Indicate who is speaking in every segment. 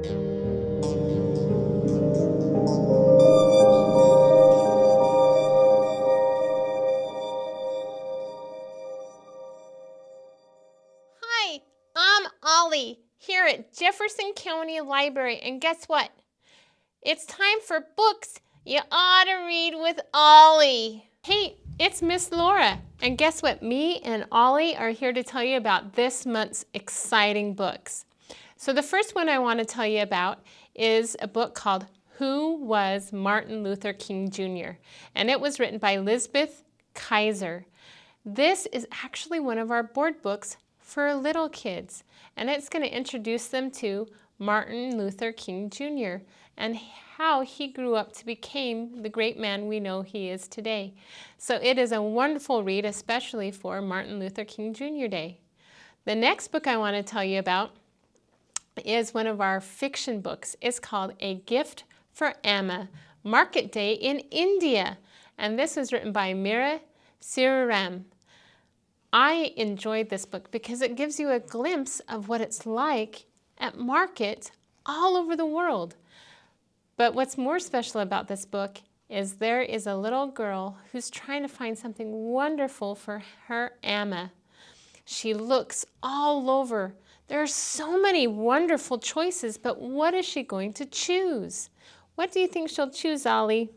Speaker 1: Hi, I'm Ollie here at Jefferson County Library, and guess what? It's time for books you ought to read with Ollie. Hey, it's Miss Laura, and guess what? Me and Ollie are here to tell you about this month's exciting books. So the first one I want to tell you about is a book called Who Was Martin Luther King Jr.? And it was written by Lisbeth, Kaiser. This is actually one of our board books for little kids, and it's going to introduce them to Martin Luther King Jr. and how he grew up to become the great man we know he is today. So it is a wonderful read, especially for Martin Luther King Jr. Day. The next book I want to tell you about is one of our fiction books. It's called A Gift for Amma, Market Day in India. And this was written by Meera, Sriram. I enjoyed this book because it gives you a glimpse of what it's like at market all over the world. But what's more special about this book is there is a little girl who's trying to find something wonderful for her Amma. She looks all over. There are so many wonderful choices, but what is she going to choose? What do you think she'll choose, Ollie?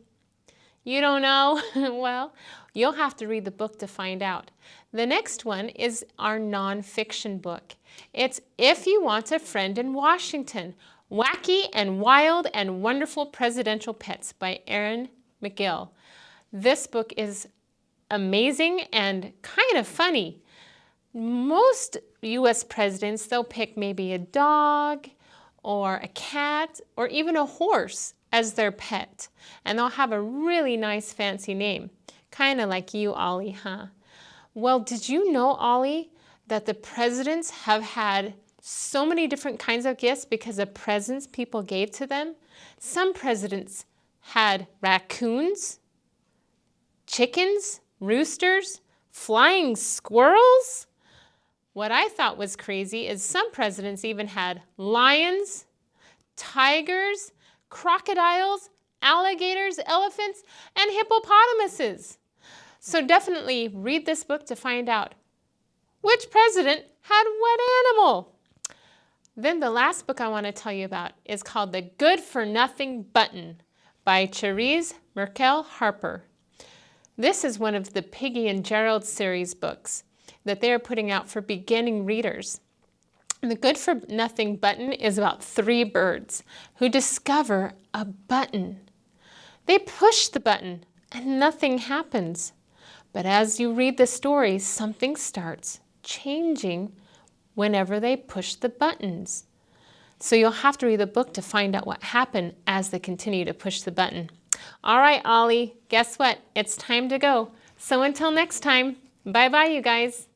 Speaker 1: You don't know? Well, you'll have to read the book to find out. The next one is our nonfiction book. It's If You Want a Friend in Washington, Wacky and Wild and Wonderful Presidential Pets by Erin McGill. This book is amazing and kind of funny. Most U.S. presidents, they'll pick maybe a dog or a cat or even a horse as their pet. And they'll have a really nice fancy name. Kind of like you, Ollie, huh? Well, did you know, Ollie, that the presidents have had so many different kinds of gifts because of presents people gave to them? Some presidents had raccoons, chickens, roosters, flying squirrels. What I thought was crazy is some presidents even had lions, tigers, crocodiles, alligators, elephants, and hippopotamuses. So definitely read this book to find out which president had what animal. Then the last book I want to tell you about is called The Good for Nothing Button by Charise Mericle Harper. This is one of the Piggy and Gerald series books that they are putting out for beginning readers. And The Good for Nothing Button is about 3 birds who discover a button. They push the button and nothing happens. But as you read the story, something starts changing whenever they push the buttons. So you'll have to read the book to find out what happened as they continue to push the button. All right, Ollie, guess what? It's time to go. So until next time, bye-bye, you guys.